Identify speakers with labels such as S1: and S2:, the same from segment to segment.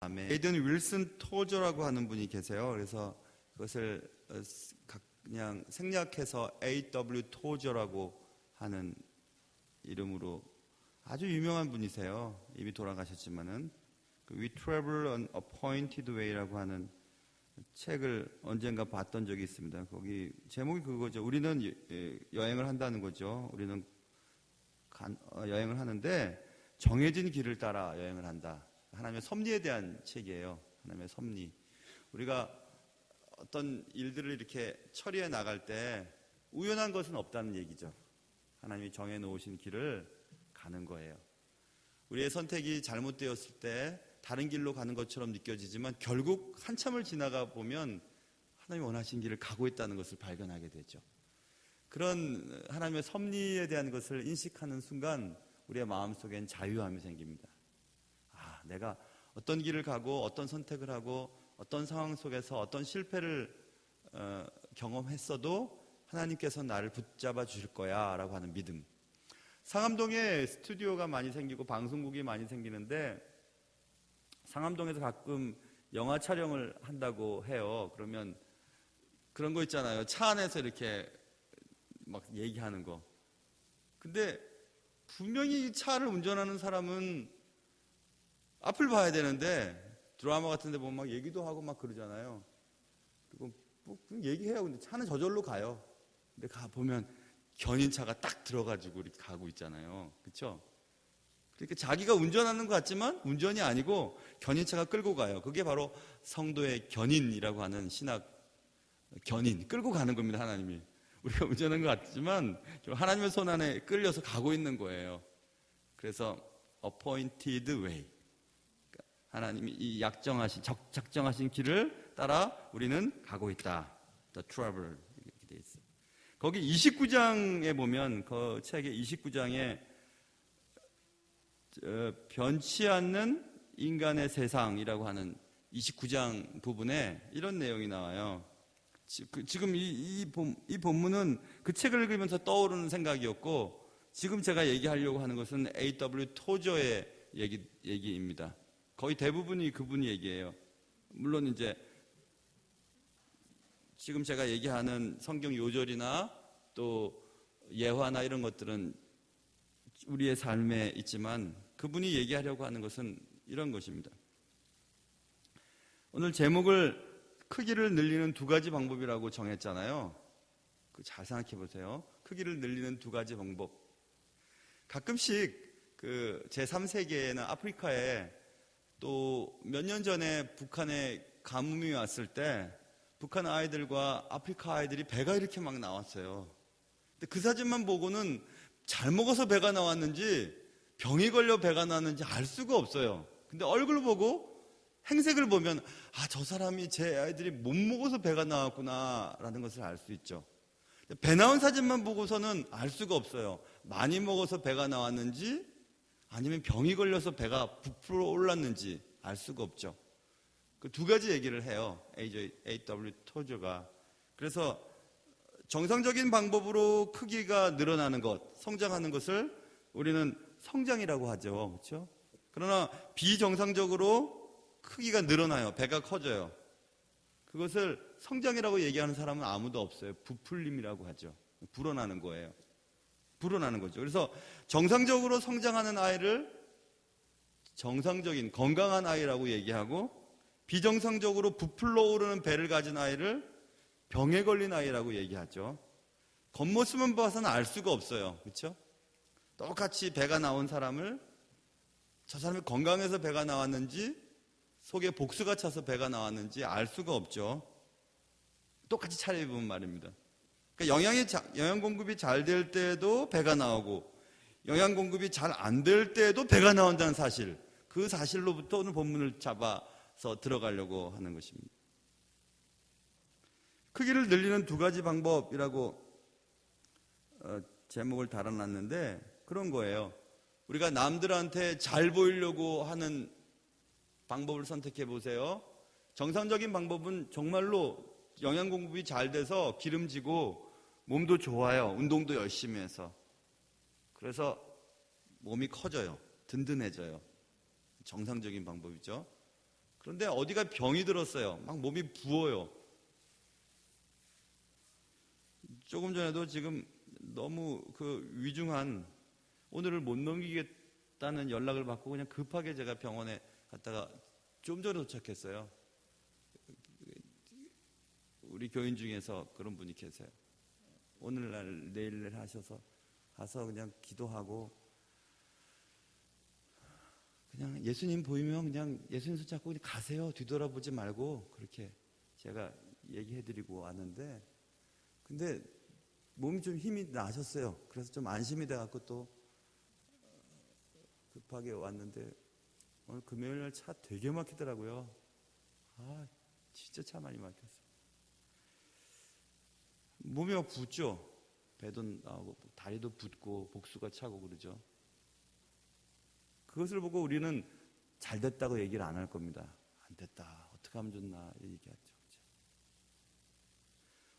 S1: 다음에 에이든 윌슨 토저라고 하는 분이 계세요. 그래서 그것을 그냥 생략해서 A.W. 토저라고 하는 이름으로 아주 유명한 분이세요. 이미 돌아가셨지만은 We Travel on Appointed Way라고 하는 책을 언젠가 봤던 적이 있습니다. 거기 제목이 그거죠. 우리는 여행을 한다는 거죠. 우리는 여행을 하는데 정해진 길을 따라 여행을 한다. 하나님의 섭리에 대한 책이에요. 하나님의 섭리. 우리가 어떤 일들을 이렇게 처리해 나갈 때 우연한 것은 없다는 얘기죠. 하나님이 정해 놓으신 길을 가는 거예요. 우리의 선택이 잘못되었을 때 다른 길로 가는 것처럼 느껴지지만 결국 한참을 지나가 보면 하나님이 원하신 길을 가고 있다는 것을 발견하게 되죠. 그런 하나님의 섭리에 대한 것을 인식하는 순간 우리의 마음속엔 자유함이 생깁니다. 아, 내가 어떤 길을 가고 어떤 선택을 하고 어떤 상황 속에서 어떤 실패를 경험했어도 하나님께서 나를 붙잡아 주실 거야 라고 하는 믿음. 상암동에 스튜디오가 많이 생기고 방송국이 많이 생기는데 상암동에서 가끔 영화 촬영을 한다고 해요. 그러면 그런 거 있잖아요. 차 안에서 이렇게 막 얘기하는 거. 근데 분명히 이 차를 운전하는 사람은 앞을 봐야 되는데 드라마 같은 데 보면 막 얘기도 하고 막 그러잖아요. 그리고 뭐 얘기해요. 근데 차는 저절로 가요. 근데 가보면 견인차가 딱 들어가지고 이렇게 가고 있잖아요. 그렇죠? 그러니까 자기가 운전하는 것 같지만 운전이 아니고 견인차가 끌고 가요. 그게 바로 성도의 견인이라고 하는 신학 견인, 끌고 가는 겁니다. 하나님이. 우리가 운전하는 것 같지만 하나님의 손 안에 끌려서 가고 있는 거예요. 그래서 appointed way. 하나님이 이 작정하신 길을 따라 우리는 가고 있다. The travel 이렇게 돼 있어요. 거기 29장에 보면 그 책의 29장에 변치 않는 인간의 세상이라고 하는 29장 부분에 이런 내용이 나와요. 지금 이 본문은 그 책을 읽으면서 떠오르는 생각이었고 지금 제가 얘기하려고 하는 것은 A.W. 토저의 얘기입니다. 거의 대부분이 그분 얘기예요. 물론 이제 지금 제가 얘기하는 성경 요절이나 또 예화나 이런 것들은 우리의 삶에 있지만 그분이 얘기하려고 하는 것은 이런 것입니다. 오늘 제목을 크기를 늘리는 두 가지 방법이라고 정했잖아요. 잘 생각해 보세요. 크기를 늘리는 두 가지 방법. 가끔씩 그 제3세계나 아프리카에 또 몇 년 전에 북한에 가뭄이 왔을 때 북한 아이들과 아프리카 아이들이 배가 이렇게 막 나왔어요. 근데 그 사진만 보고는 잘 먹어서 배가 나왔는지 병이 걸려 배가 나왔는지 알 수가 없어요. 근데 얼굴 보고 행색을 보면 아, 저 사람이 제 아이들이 못 먹어서 배가 나왔구나 라는 것을 알 수 있죠. 배 나온 사진만 보고서는 알 수가 없어요. 많이 먹어서 배가 나왔는지 아니면 병이 걸려서 배가 부풀어 올랐는지 알 수가 없죠. 그 두 가지 얘기를 해요. A.W. 토저가. 그래서 정상적인 방법으로 크기가 늘어나는 것, 성장하는 것을 우리는 성장이라고 하죠. 그렇죠? 그러나 비정상적으로 크기가 늘어나요. 배가 커져요. 그것을 성장이라고 얘기하는 사람은 아무도 없어요. 부풀림이라고 하죠. 불어나는 거예요. 불어나는 거죠. 그래서 정상적으로 성장하는 아이를 정상적인 건강한 아이라고 얘기하고 비정상적으로 부풀러 오르는 배를 가진 아이를 병에 걸린 아이라고 얘기하죠. 겉모습만 봐서는 알 수가 없어요. 그렇죠? 똑같이 배가 나온 사람을 저 사람이 건강해서 배가 나왔는지 속에 복수가 차서 배가 나왔는지 알 수가 없죠. 똑같이 차려입으면 말입니다. 그러니까 영양 공급이 잘 될 때도 배가 나오고 영양 공급이 잘 안 될 때도 배가 나온다는 사실, 그 사실로부터 오늘 본문을 잡아서 들어가려고 하는 것입니다. 크기를 늘리는 두 가지 방법이라고 제목을 달아놨는데 그런 거예요. 우리가 남들한테 잘 보이려고 하는 방법을 선택해 보세요. 정상적인 방법은 정말로 영양 공급이 잘 돼서 기름지고 몸도 좋아요. 운동도 열심히 해서. 그래서 몸이 커져요. 든든해져요. 정상적인 방법이죠. 그런데 어디가 병이 들었어요. 막 몸이 부어요. 조금 전에도 지금 너무 그 위중한 오늘을 못 넘기겠다는 연락을 받고 그냥 급하게 제가 병원에 갔다가 좀 전에 도착했어요. 우리 교인 중에서 그런 분이 계세요. 오늘날 내일 하셔서 가서 그냥 기도하고 그냥 예수님 보이면 그냥 예수님 손잡고 그냥 가세요. 뒤돌아보지 말고 그렇게 제가 얘기해드리고 왔는데 근데 몸이 좀 힘이 나셨어요. 그래서 좀 안심이 돼갖고 또 급하게 왔는데 오늘 금요일날 차 되게 막히더라고요. 아 진짜 차 많이 막혔어요. 몸이 막 붓죠. 배도 나오고 다리도 붓고 복수가 차고 그러죠. 그것을 보고 우리는 잘 됐다고 얘기를 안 할 겁니다. 안 됐다. 어떻게 하면 좋나 얘기하죠.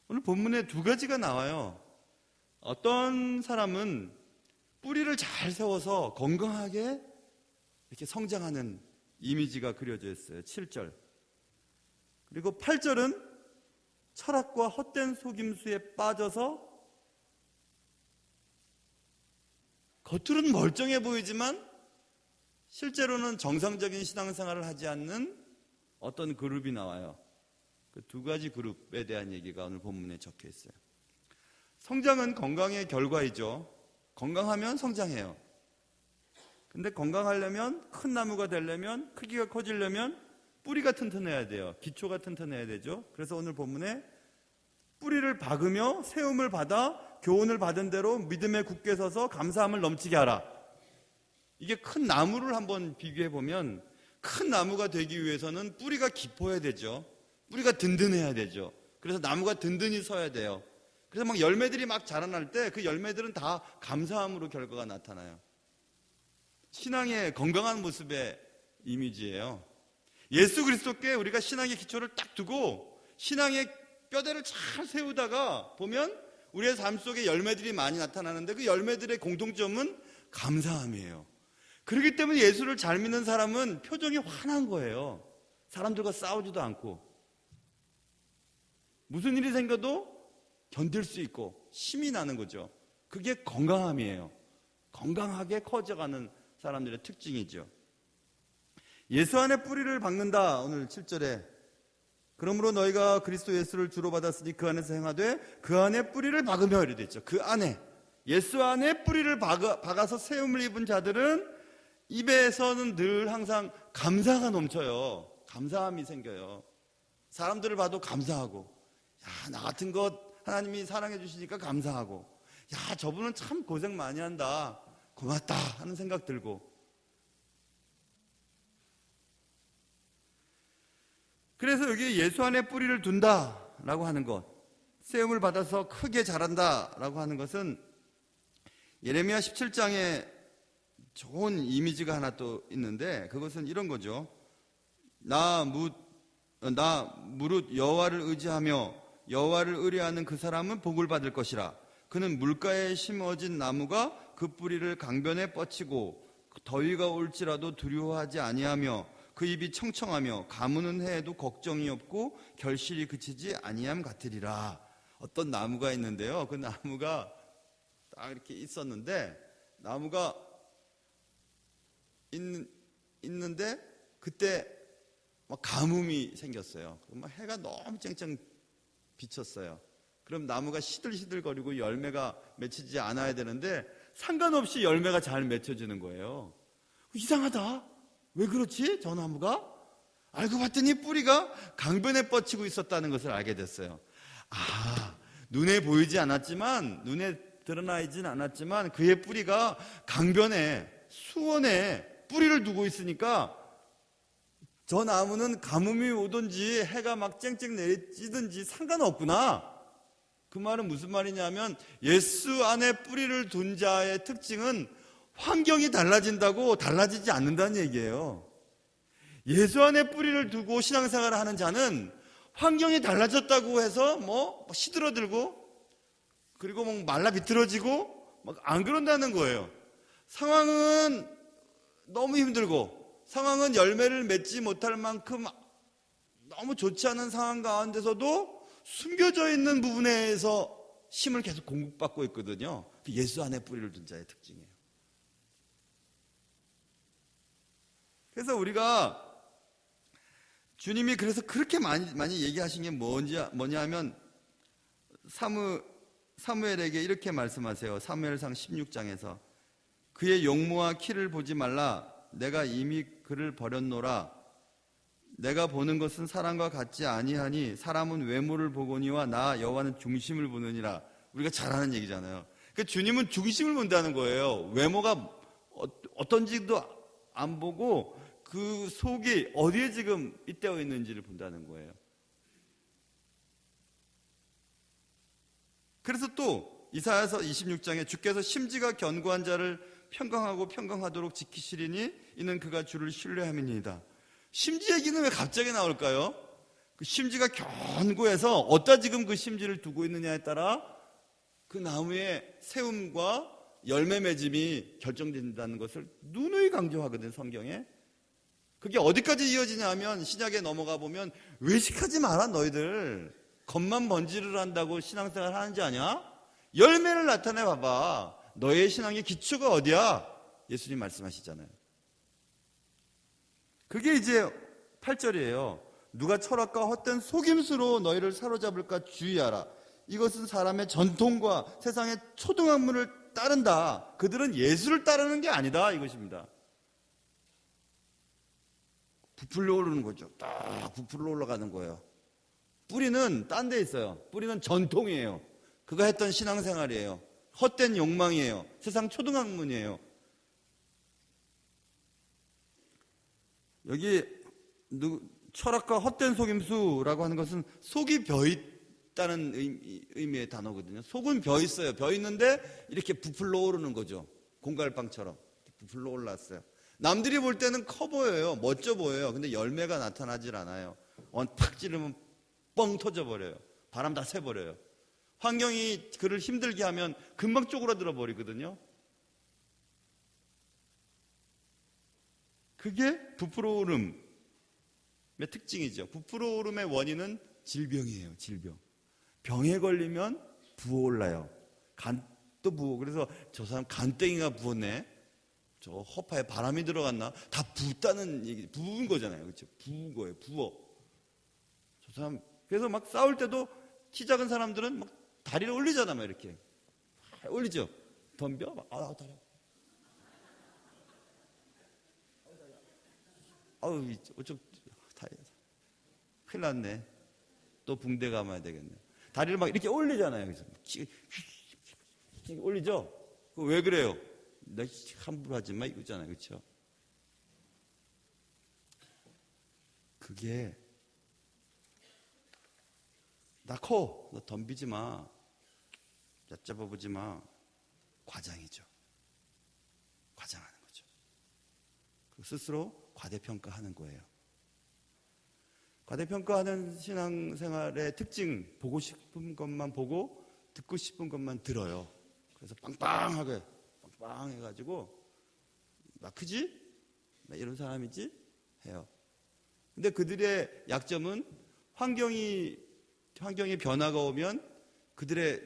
S1: 오늘 본문에 두 가지가 나와요. 어떤 사람은 뿌리를 잘 세워서 건강하게 이렇게 성장하는 이미지가 그려져 있어요. 7절. 그리고 8절은 철학과 헛된 속임수에 빠져서 겉으로는 멀쩡해 보이지만 실제로는 정상적인 신앙생활을 하지 않는 어떤 그룹이 나와요. 그 두 가지 그룹에 대한 얘기가 오늘 본문에 적혀 있어요. 성장은 건강의 결과이죠. 건강하면 성장해요. 근데 건강하려면 큰 나무가 되려면 크기가 커지려면 뿌리가 튼튼해야 돼요. 기초가 튼튼해야 되죠. 그래서 오늘 본문에 뿌리를 박으며 세움을 받아 교훈을 받은 대로 믿음에 굳게 서서 감사함을 넘치게 하라. 이게 큰 나무를 한번 비교해 보면 큰 나무가 되기 위해서는 뿌리가 깊어야 되죠. 뿌리가 든든해야 되죠. 그래서 나무가 든든히 서야 돼요. 그래서 막 열매들이 막 자라날 때 그 열매들은 다 감사함으로 결과가 나타나요. 신앙의 건강한 모습의 이미지예요. 예수 그리스도께 우리가 신앙의 기초를 딱 두고 신앙의 뼈대를 잘 세우다가 보면 우리의 삶 속에 열매들이 많이 나타나는데 그 열매들의 공통점은 감사함이에요. 그렇기 때문에 예수를 잘 믿는 사람은 표정이 환한 거예요. 사람들과 싸우지도 않고 무슨 일이 생겨도 견딜 수 있고 힘이 나는 거죠. 그게 건강함이에요. 건강하게 커져가는 사람들의 특징이죠. 예수 안에 뿌리를 박는다. 오늘 7절에 그러므로 너희가 그리스도 예수를 주로 받았으니 그 안에서 행하되 그 안에 뿌리를 박으며 이렇게 됐죠. 그 안에 예수 안에 뿌리를 박아서 세움을 입은 자들은 입에서는 늘 항상 감사가 넘쳐요. 감사함이 생겨요. 사람들을 봐도 감사하고 야, 나 같은 것 하나님이 사랑해 주시니까 감사하고 야, 저분은 참 고생 많이 한다. 고맙다 하는 생각 들고 그래서 여기 예수 안에 뿌리를 둔다라고 하는 것 세움을 받아서 크게 자란다라고 하는 것은 예레미야 17장에 좋은 이미지가 하나 또 있는데 그것은 이런 거죠. 나 무릇 여호와를 의지하며 여호와를 의뢰하는 그 사람은 복을 받을 것이라. 그는 물가에 심어진 나무가 그 뿌리를 강변에 뻗치고 더위가 올지라도 두려워하지 아니하며 그 입이 청청하며 가무는 해에도 걱정이 없고 결실이 그치지 아니함 같으리라. 어떤 나무가 있는데요. 그 나무가 딱 이렇게 있었는데 나무가 있는데 그때 막 가뭄이 생겼어요. 막 해가 너무 쨍쨍 비쳤어요. 그럼 나무가 시들시들거리고 열매가 맺히지 않아야 되는데 상관없이 열매가 잘 맺혀지는 거예요. 이상하다. 왜 그렇지? 저 나무가? 알고 봤더니 뿌리가 강변에 뻗치고 있었다는 것을 알게 됐어요. 아, 눈에 보이지 않았지만 눈에 드러나 있진 않았지만 그의 뿌리가 강변에 수원에 뿌리를 두고 있으니까 저 나무는 가뭄이 오든지 해가 막 쨍쨍 내리든지 상관없구나. 그 말은 무슨 말이냐면 예수 안에 뿌리를 둔 자의 특징은 환경이 달라진다고 달라지지 않는다는 얘기예요. 예수 안에 뿌리를 두고 신앙생활을 하는 자는 환경이 달라졌다고 해서 뭐 시들어들고 그리고 뭐 말라 비틀어지고 막 안 그런다는 거예요. 상황은 너무 힘들고 상황은 열매를 맺지 못할 만큼 너무 좋지 않은 상황 가운데서도 숨겨져 있는 부분에서 힘을 계속 공급받고 있거든요. 예수 안에 뿌리를 둔 자의 특징이에요. 그래서 우리가 주님이 그래서 그렇게 많이 얘기하신 게 뭐냐 하면 사무엘에게 이렇게 말씀하세요. 사무엘상 16장에서 그의 용모와 키를 보지 말라. 내가 이미 그를 버렸노라. 내가 보는 것은 사람과 같지 아니하니 사람은 외모를 보거니와 나 여호와는 중심을 보느니라. 우리가 잘 아는 얘기잖아요. 그러니까 주님은 중심을 본다는 거예요. 외모가 어떤지도 안 보고 그 속이 어디에 지금 잇대어 있는지를 본다는 거예요. 그래서 또 이사야서 26장에 주께서 심지가 견고한 자를 평강하고 평강하도록 지키시리니 이는 그가 주를 신뢰함이니이다. 심지 얘기는 왜 갑자기 나올까요? 그 심지가 견고해서 어디다 지금 그 심지를 두고 있느냐에 따라 그 나무의 세움과 열매 맺음이 결정된다는 것을 누누이 강조하거든, 성경에. 그게 어디까지 이어지냐 하면 신약에 넘어가 보면 외식하지 마라 너희들. 겉만 번지를 한다고 신앙생활 하는지 아냐? 열매를 나타내 봐봐. 너의 신앙의 기초가 어디야? 예수님 말씀하시잖아요. 그게 이제 8절이에요. 누가 철학과 헛된 속임수로 너희를 사로잡을까 주의하라. 이것은 사람의 전통과 세상의 초등학문을 따른다. 그들은 예수를 따르는 게 아니다. 이것입니다. 부풀려 오르는 거죠. 딱 부풀러 올라가는 거예요. 뿌리는 딴 데 있어요. 뿌리는 전통이에요. 그가 했던 신앙생활이에요. 헛된 욕망이에요. 세상 초등학문이에요. 여기 철학과 헛된 속임수라고 하는 것은 속이 벼있다는 의미의 단어거든요. 속은 벼있어요. 벼있는데 이렇게 부풀러 오르는 거죠. 공갈빵처럼 부풀러 올랐어요. 남들이 볼 때는 커 보여요. 멋져 보여요. 근데 열매가 나타나질 않아요. 팍 찌르면 뻥 터져버려요. 바람 다 새버려요. 환경이 그를 힘들게 하면 금방 쪼그라들어 버리거든요. 그게 부풀어 오름의 특징이죠. 부풀어 오름의 원인은 질병이에요. 질병. 병에 걸리면 부어올라요. 간도 부어. 그래서 저 사람 간땡이가 부었네. 저 허파에 바람이 들어갔나? 다 부었다는 얘기, 부은 거잖아요. 그렇죠? 부은 거예요. 부어. 저 사람, 그래서 막 싸울 때도 키 작은 사람들은 막 다리를 올리잖아, 막 이렇게. 올리죠? 덤벼? 막, 다리. 어쩜, 큰일 났네. 또 붕대 감아야 되겠네. 다리를 막 이렇게 올리잖아요. 그래서 올리죠? 왜 그래요? 너 함부로 하지 마 이거잖아요. 그렇죠? 그게 나 커. 너 덤비지 마. 얕잡아 보지 마. 과장이죠. 과장하는 거죠. 스스로 과대평가하는 거예요. 과대평가하는 신앙생활의 특징, 보고 싶은 것만 보고 듣고 싶은 것만 들어요. 그래서 빵빵하게 빵빵해가지고 나 크지? 나 이런 사람이지? 해요. 근데 그들의 약점은 환경의 변화가 오면 그들의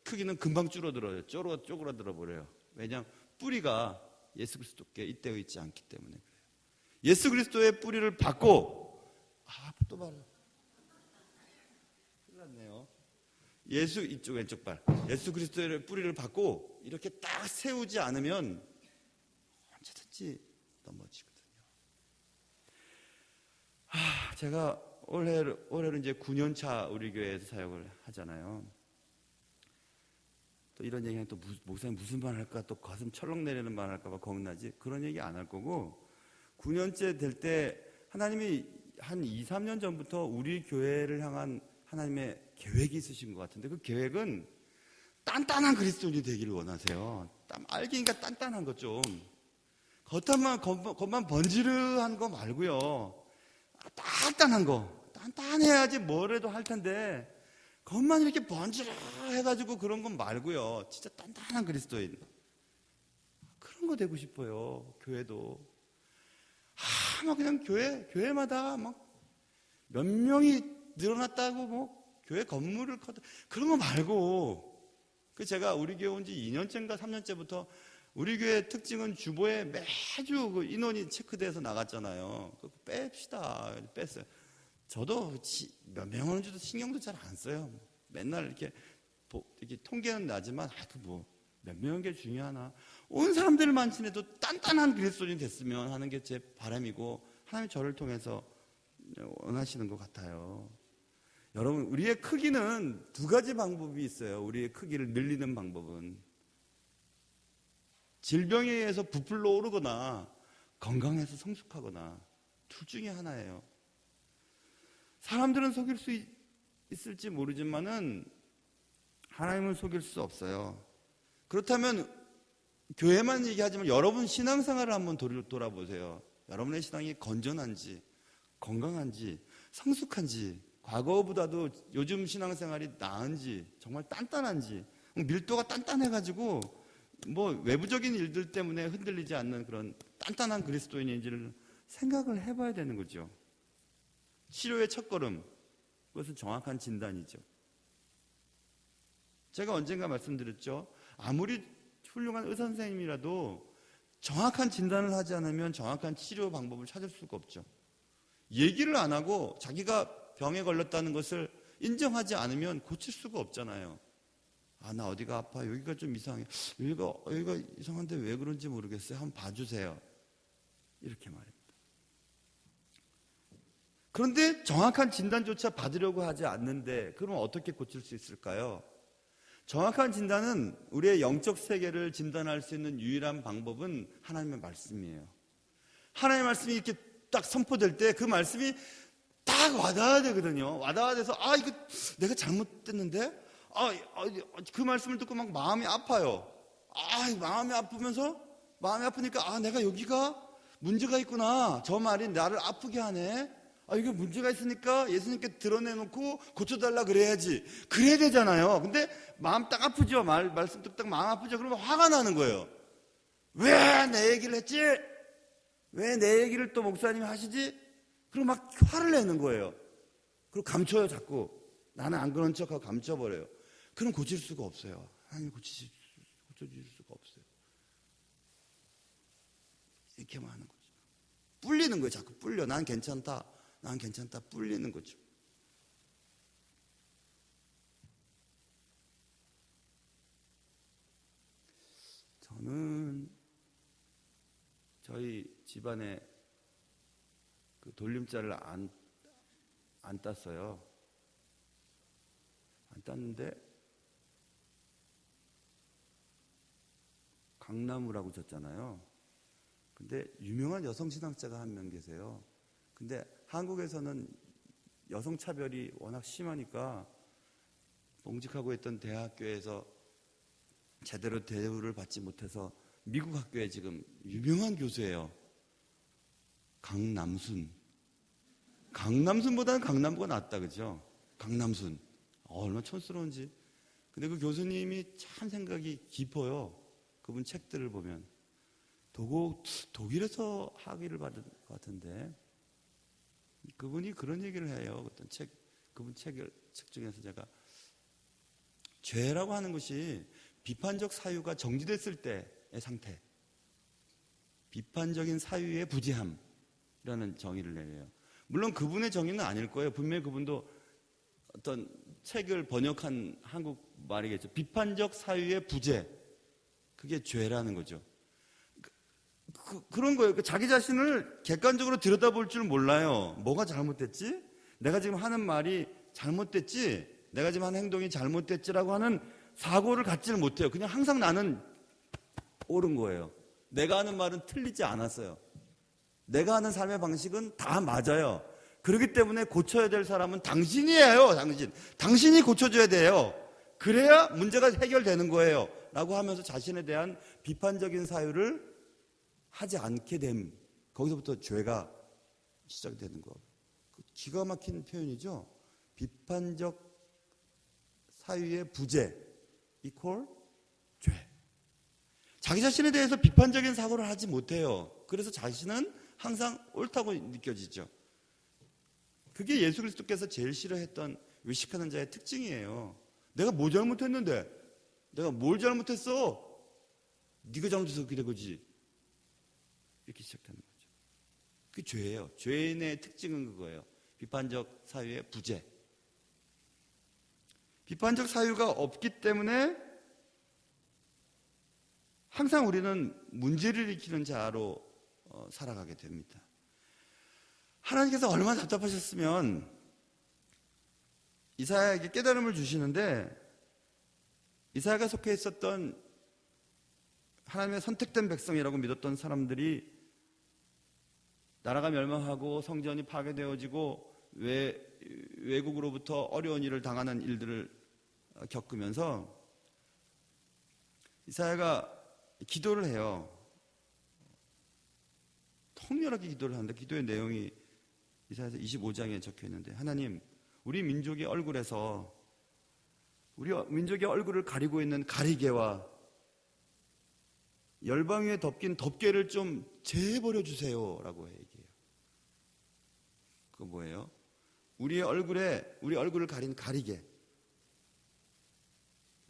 S1: 크기는 금방 줄어들어요. 쪼그라들어 버려요. 왜냐하면 뿌리가 예수 그리스도께 잇대어 있지 않기 때문에 그래요. 예수 그리스도의 뿌리를 받고 또 말해. 큰일 났네요. 이쪽 왼쪽 발. 예수 그리스도의 뿌리를 받고 이렇게 딱 세우지 않으면 언제든지 넘어지거든요. 제가 올해로 이제 9년차 우리 교회에서 사역을 하잖아요. 또 이런 얘기하면 또 목사님 무슨 말 할까? 또 가슴 철렁 내리는 말 할까 봐 겁나지? 그런 얘기 안 할 거고 9년째 될 때 하나님이 한 2, 3년 전부터 우리 교회를 향한 하나님의 계획이 있으신 것 같은데 그 계획은 단단한 그리스도인이 되기를 원하세요. 알기니까 단단한 것 좀. 겉만 번지르한 거 말고요. 단단한 거. 단단해야지 뭐라도 할 텐데 겉만 이렇게 번지르 해가지고 그런 건 말고요. 진짜 단단한 그리스도인. 그런 거 되고 싶어요. 교회도. 막 그냥 교회마다 막 몇 명이 늘어났다고 뭐 교회 건물을 그런 거 말고, 제가 우리 교회 온 지 2년째인가 3년째부터 우리 교회 특징은 주보에 매주 그 인원이 체크돼서 나갔잖아요. 그거 뺍시다. 뺐어요. 저도 몇 명 오는지도 신경도 잘 안 써요. 맨날 이렇게 통계는 나지만, 몇 명인 게 중요하나. 온 사람들만 친해도 단단한 그리스도인이 됐으면 하는 게 제 바람이고, 하나님이 저를 통해서 원하시는 것 같아요. 여러분, 우리의 크기는 두 가지 방법이 있어요. 우리의 크기를 늘리는 방법은 질병에 의해서 부풀러 오르거나 건강해서 성숙하거나 둘 중에 하나예요. 사람들은 속일 수 있을지 모르지만은 하나님은 속일 수 없어요. 그렇다면 교회만 얘기하지만 여러분 신앙생활을 한번 돌아보세요. 여러분의 신앙이 건전한지, 건강한지, 성숙한지, 과거보다도 요즘 신앙생활이 나은지, 정말 단단한지, 밀도가 단단해가지고 뭐 외부적인 일들 때문에 흔들리지 않는 그런 단단한 그리스도인인지를 생각을 해봐야 되는 거죠. 치료의 첫걸음, 그것은 정확한 진단이죠. 제가 언젠가 말씀드렸죠. 아무리 훌륭한 의사 선생님이라도 정확한 진단을 하지 않으면 정확한 치료 방법을 찾을 수가 없죠. 얘기를 안 하고 자기가 병에 걸렸다는 것을 인정하지 않으면 고칠 수가 없잖아요. 나 어디가 아파, 여기가 좀 이상해, 여기가 이상한데 왜 그런지 모르겠어요, 한번 봐주세요, 이렇게 말입니다. 그런데 정확한 진단조차 받으려고 하지 않는데 그러면 어떻게 고칠 수 있을까요? 정확한 진단은 우리의 영적 세계를 진단할 수 있는 유일한 방법은 하나님의 말씀이에요. 하나님의 말씀이 이렇게 딱 선포될 때 그 말씀이 딱 와닿아야 되거든요. 와닿아야 돼서 이거 내가 잘못됐는데, 그 말씀을 듣고 막 마음이 아파요. 마음이 아프니까 내가 여기가 문제가 있구나, 저 말이 나를 아프게 하네, 이게 문제가 있으니까 예수님께 드러내놓고 고쳐달라 그래야지, 그래야 되잖아요. 근데 마음 딱 아프죠. 말씀 듣다가 마음 아프죠. 그러면 화가 나는 거예요. 왜 내 얘기를 했지? 왜 내 얘기를 또 목사님이 하시지? 그리고 막 화를 내는 거예요. 그리고 감춰요. 자꾸 나는 안 그런 척하고 감춰버려요. 그럼 고칠 수가 없어요. 하나님 고쳐줄 수가 없어요. 이렇게만 하는 거죠. 뿔리는 거예요. 자꾸 뿔려. 난 괜찮다 뿔리는 거죠. 저는 저희 집안에 그 돌림자를 안 땄어요. 안 땄는데 강나무라고 졌잖아요. 근데 유명한 여성 신학자가 한 명 계세요. 근데 한국에서는 여성 차별이 워낙 심하니까 봉직하고 있던 대학교에서 제대로 대우를 받지 못해서 미국 학교에 지금 유명한 교수예요. 강남순보다는 강남구가 낫다, 그죠? 강남순. 얼마나 촌스러운지. 근데 그 교수님이 참 생각이 깊어요. 그분 책들을 보면. 독일에서 학위를 받은 것 같은데, 그분이 그런 얘기를 해요. 어떤 그분 책 중에서 제가, 죄라고 하는 것이 비판적 사유가 정지됐을 때의 상태, 비판적인 사유의 부재함이라는 정의를 내려요. 물론 그분의 정의는 아닐 거예요. 분명히 그분도 어떤 책을 번역한 한국 말이겠죠. 비판적 사유의 부재, 그게 죄라는 거죠. 그런 거예요. 자기 자신을 객관적으로 들여다볼 줄 몰라요. 뭐가 잘못됐지? 내가 지금 하는 말이 잘못됐지? 내가 지금 하는 행동이 잘못됐지라고 하는 사고를 갖지를 못해요. 그냥 항상 나는 옳은 거예요. 내가 하는 말은 틀리지 않았어요. 내가 하는 삶의 방식은 다 맞아요. 그렇기 때문에 고쳐야 될 사람은 당신이에요. 당신이 고쳐줘야 돼요. 그래야 문제가 해결되는 거예요 라고 하면서 자신에 대한 비판적인 사유를 하지 않게 됨, 거기서부터 죄가 시작되는 거. 기가 막힌 표현이죠. 비판적 사유의 부재 이퀄 죄. 자기 자신에 대해서 비판적인 사고를 하지 못해요. 그래서 자신은 항상 옳다고 느껴지죠. 그게 예수 그리스도께서 제일 싫어했던 외식하는 자의 특징이에요. 내가 뭐 잘못했는데? 내가 뭘 잘못했어? 네가 잘못해서 그래 거지. 이렇게 시작하는 거죠. 그게 죄예요. 죄인의 특징은 그거예요. 비판적 사유의 부재. 비판적 사유가 없기 때문에 항상 우리는 문제를 일으키는 자로 살아가게 됩니다. 하나님께서 얼마나 답답하셨으면 이사야에게 깨달음을 주시는데, 이사야가 속해 있었던 하나님의 선택된 백성이라고 믿었던 사람들이 나라가 멸망하고 성전이 파괴되어지고 외국으로부터 어려운 일을 당하는 일들을 겪으면서 이사야가 기도를 해요. 통렬하게 기도를 하는데, 기도의 내용이 이사야서 25장에 적혀 있는데, 하나님, 우리 민족의 얼굴에서 우리 민족의 얼굴을 가리고 있는 가리개와 열방 위에 덮긴 덮개를 좀 제해버려 주세요 라고 얘기해요. 그거 뭐예요? 우리 얼굴을 가린 가리개.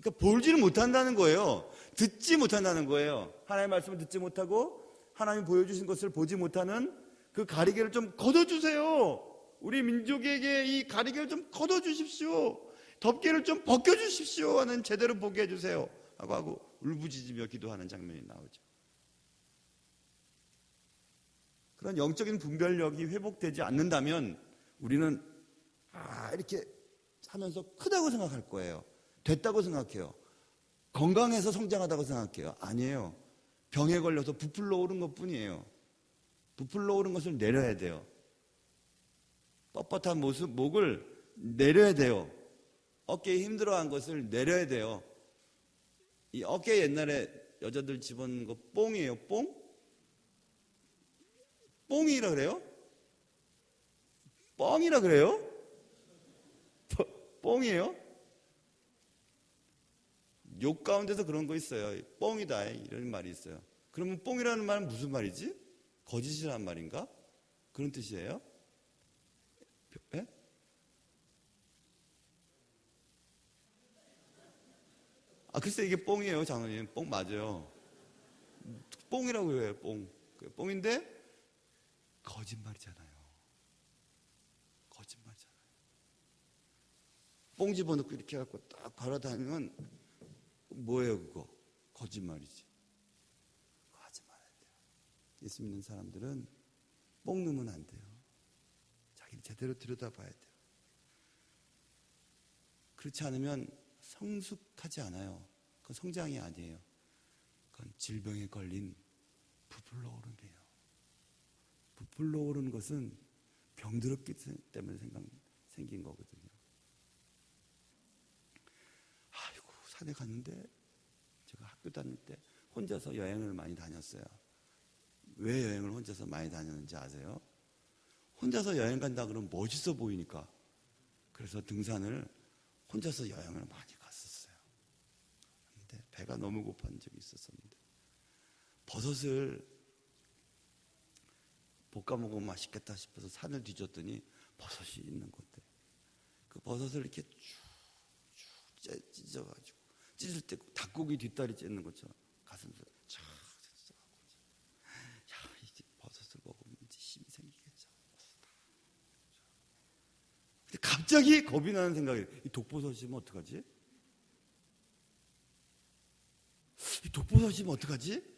S1: 그러니까 보지를 못한다는 거예요. 듣지 못한다는 거예요. 하나님의 말씀을 듣지 못하고 하나님이 보여주신 것을 보지 못하는 그 가리개를 좀 걷어주세요. 우리 민족에게 이 가리개를 좀 걷어주십시오. 덮개를 좀 벗겨주십시오. 하는 제대로 보게 해주세요 하고 울부짖으며 기도하는 장면이 나오죠. 그런 영적인 분별력이 회복되지 않는다면 우리는 이렇게 하면서 크다고 생각할 거예요. 됐다고 생각해요. 건강해서 성장하다고 생각해요. 아니에요. 병에 걸려서 부풀러 오른 것뿐이에요. 부풀러 오른 것을 내려야 돼요. 뻣뻣한 목을 내려야 돼요. 어깨에 힘들어한 것을 내려야 돼요. 이 어깨에 옛날에 여자들 집어넣는 거 뽕이에요. 뽕? 뽕이라 그래요? 뻥이라 그래요? 뽕이에요? 욕 가운데서 그런 거 있어요. 뻥이다 이런 말이 있어요. 그러면 뽕이라는 말은 무슨 말이지? 거짓이라는 말인가? 그런 뜻이에요? 예? 글쎄 이게 뽕이에요. 장로님 뽕 맞아요. 뽕이라고 해요. 뽕인데 거짓말이잖아요. 거짓말이잖아요. 뽕 집어넣고 이렇게 해갖고 딱 바라다니면 뭐예요 그거? 거짓말이지. 그거 하지 말아야 돼요. 예수 믿는 사람들은 뽕 넣으면 안 돼요. 자기를 제대로 들여다봐야 돼요. 그렇지 않으면 성숙하지 않아요. 그건 성장이 아니에요. 그건 질병에 걸린 부풀러 오름이에요. 부풀러 오른 것은 병들었기 때문에 생긴 거거든요. 아이고 산에 갔는데 제가 학교 다닐 때 혼자서 여행을 많이 다녔어요. 왜 여행을 혼자서 많이 다녔는지 아세요? 혼자서 여행 간다 그러면 멋있어 보이니까. 그래서 등산을 혼자서 여행을 많이 갔었어요. 근데 배가 너무 고픈 적이 있었는데 버섯을 볶아 먹으면 맛있겠다 싶어서 산을 뒤졌더니 버섯이 있는 건데 그 버섯을 이렇게 쭉 찢어가지고 찢을 때 닭고기 뒷다리 찢는 것처럼 가슴에서 쫙 찢어가고 이제 버섯을 먹으면 이제 힘이 생기겠죠. 근데 갑자기 겁이 나는 생각이, 이 독버섯이면 어떡하지? 이 독버섯이면 어떡하지?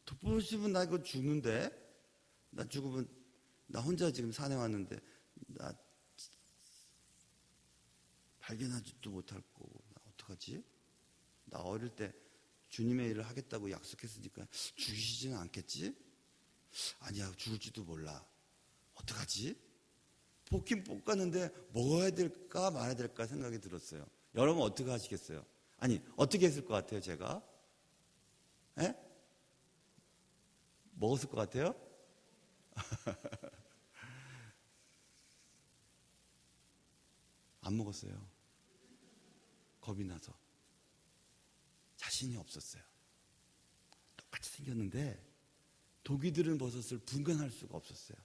S1: 독버섯이면 나 이거 죽는데? 나 죽으면, 나 혼자 지금 산에 왔는데, 나 발견하지도 못할 거고, 나 어떡하지? 나 어릴 때 주님의 일을 하겠다고 약속했으니까 죽이시지는 않겠지? 아니야, 죽을지도 몰라. 어떡하지? 볶긴 볶았는데 먹어야 될까 말아야 될까 생각이 들었어요. 여러분 어떻게 하시겠어요? 아니, 어떻게 했을 것 같아요, 제가? 에? 먹었을 것 같아요? 안 먹었어요. 겁이 나서. 자신이 없었어요. 똑같이 생겼는데 독이 들은 버섯을 분간할 수가 없었어요.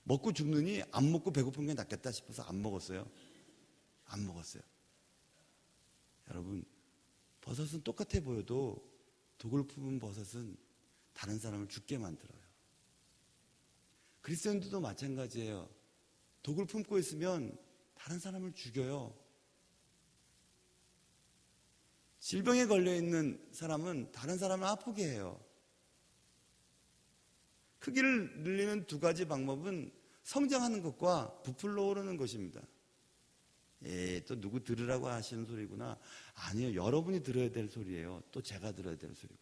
S1: 먹고 죽느니 안 먹고 배고픈 게 낫겠다 싶어서 안 먹었어요. 안 먹었어요. 여러분, 버섯은 똑같아 보여도 독을 품은 버섯은 다른 사람을 죽게 만들어요. 그리스도인들도 마찬가지예요. 독을 품고 있으면 다른 사람을 죽여요. 질병에 걸려있는 사람은 다른 사람을 아프게 해요. 크기를 늘리는 두 가지 방법은 성장하는 것과 부풀러 오르는 것입니다. 또 누구 들으라고 하시는 소리구나. 아니요, 여러분이 들어야 될 소리예요. 또 제가 들어야 될 소리고.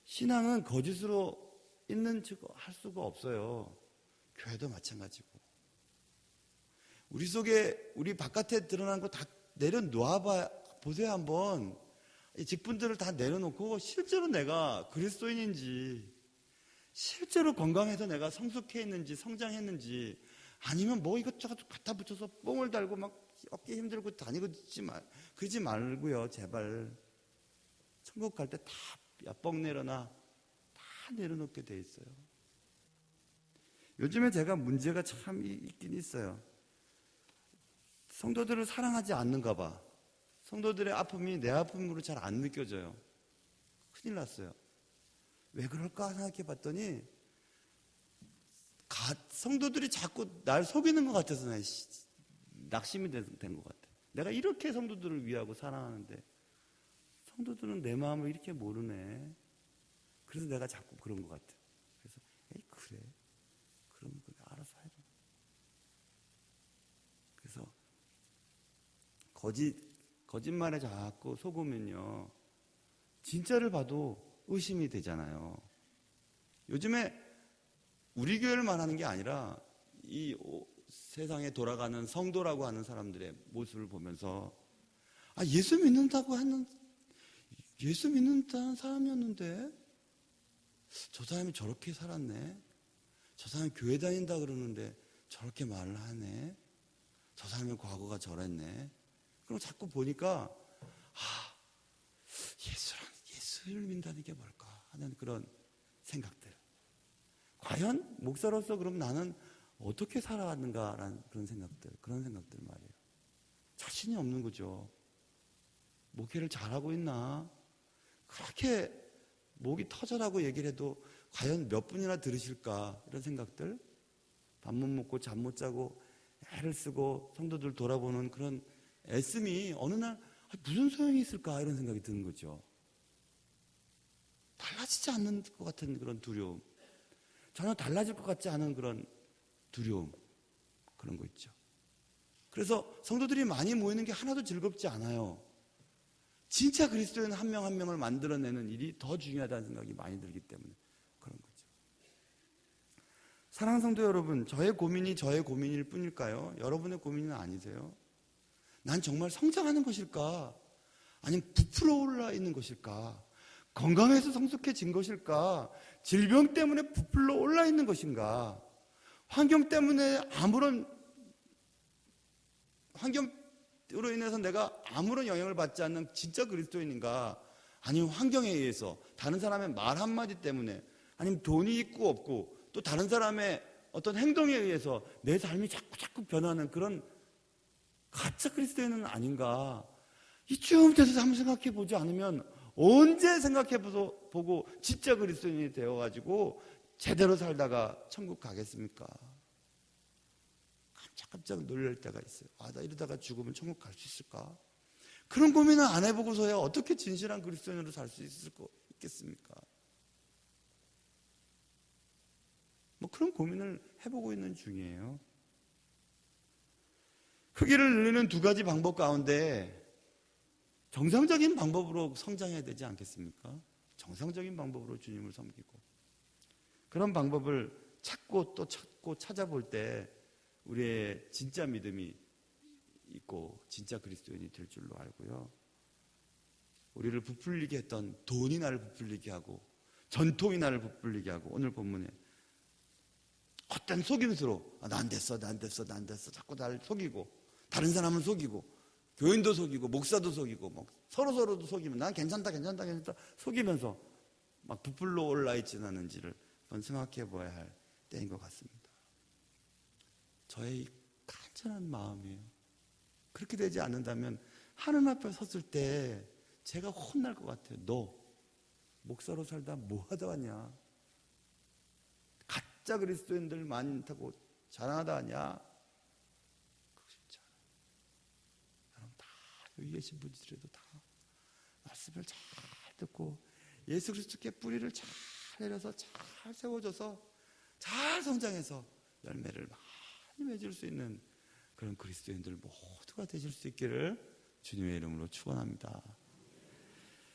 S1: 신앙은 거짓으로 있는 척 할 수가 없어요. 교회도 마찬가지고. 우리 속에, 우리 바깥에 드러난 거 다 내려놓아 보세요, 한번. 이 직분들을 다 내려놓고 실제로 내가 그리스도인인지, 실제로 건강해서 내가 성숙해 있는지, 성장했는지, 아니면 뭐 이것저것 갖다 붙여서 뽕을 달고 막 어깨 힘들고 다니고 그러지 말고요, 제발. 천국 갈 때 다 뽕 내려놔. 다 내려놓게 돼 있어요. 요즘에 제가 문제가 참 있긴 있어요. 성도들을 사랑하지 않는가 봐. 성도들의 아픔이 내 아픔으로 잘 안 느껴져요. 큰일 났어요. 왜 그럴까 생각해 봤더니 성도들이 자꾸 날 속이는 것 같아서 낙심이 된 것 같아. 내가 이렇게 성도들을 위하고 사랑하는데 성도들은 내 마음을 이렇게 모르네. 그래서 내가 자꾸 그런 것 같아. 그래서 그래. 그러면 그래, 알아서 해라. 그래서 거짓말에 자꾸 속으면요, 진짜를 봐도 의심이 되잖아요. 요즘에 우리 교회를 말하는 게 아니라 이 세상에 돌아가는 성도라고 하는 사람들의 모습을 보면서 예수 믿는다는 사람이었는데 저 사람이 저렇게 살았네. 저 사람이 교회 다닌다 그러는데 저렇게 말을 하네. 저 사람의 과거가 저랬네. 그럼 자꾸 보니까 예수를 믿는다는 게 뭘까 하는 그런 생각들. 과연 목사로서 그럼 나는 어떻게 살아왔는가라는 그런 생각들 말이에요. 자신이 없는 거죠. 목회를 잘하고 있나? 그렇게 목이 터져라고 얘기를 해도 과연 몇 분이나 들으실까? 이런 생각들. 밥 못 먹고 잠 못 자고 애를 쓰고 성도들 돌아보는 그런 애씀이 어느 날 무슨 소용이 있을까? 이런 생각이 드는 거죠. 달라지지 않는 것 같은 그런 두려움. 전혀 달라질 것 같지 않은 그런 두려움. 그런 거 있죠. 그래서 성도들이 많이 모이는 게 하나도 즐겁지 않아요. 진짜 그리스도인 한 명 한 명을 만들어내는 일이 더 중요하다는 생각이 많이 들기 때문에 그런 거죠. 사랑하는 성도 여러분, 저의 고민이 저의 고민일 뿐일까요? 여러분의 고민은 아니세요? 난 정말 성장하는 것일까? 아니면 부풀어 올라 있는 것일까? 건강해서 성숙해진 것일까? 질병 때문에 부풀러 올라 있는 것인가? 환경 때문에 환경으로 인해서 내가 아무런 영향을 받지 않는 진짜 그리스도인인가? 아니면 환경에 의해서 다른 사람의 말 한마디 때문에, 아니면 돈이 있고 없고 또 다른 사람의 어떤 행동에 의해서 내 삶이 자꾸 변하는 그런 가짜 그리스도인은 아닌가? 이쯤 돼서 한번 생각해 보지 않으면 언제 생각해보고 진짜 그리스도인이 되어가지고 제대로 살다가 천국 가겠습니까? 깜짝 놀랄 때가 있어요. 나 이러다가 죽으면 천국 갈 수 있을까? 그런 고민을 안 해보고서야 어떻게 진실한 그리스도인으로 살 수 있겠습니까? 그런 고민을 해보고 있는 중이에요. 크기를 늘리는 두 가지 방법 가운데 정상적인 방법으로 성장해야 되지 않겠습니까? 정상적인 방법으로 주님을 섬기고 그런 방법을 찾고 또 찾고 찾아볼 때 우리의 진짜 믿음이 있고 진짜 그리스도인이 될 줄로 알고요. 우리를 부풀리게 했던 돈이 나를 부풀리게 하고 전통이 나를 부풀리게 하고 오늘 본문에 헛된 속임수로 난 됐어 자꾸 나를 속이고 다른 사람을 속이고 교인도 속이고 목사도 속이고 서로도 속이면 난 괜찮다 속이면서 막 부풀러 올라 있지는 않은지를 한번 생각해 봐야 할 때인 것 같습니다. 저의 간절한 마음이에요. 그렇게 되지 않는다면 하나님 앞에 섰을 때 제가 혼날 것 같아요. 너 목사로 살다 뭐 하다 왔냐? 가짜 그리스도인들 많다고 자랑하다 왔냐? 그렇지 않아요. 여러분 다 여기 계신 분들에도 다 말씀을 잘 듣고 예수 그리스도께 뿌리를 잘 내려서 잘 세워져서 잘 성장해서 열매를 많이 맺을 수 있는 그런 그리스도인들 모두가 되실 수 있기를 주님의 이름으로 축원합니다.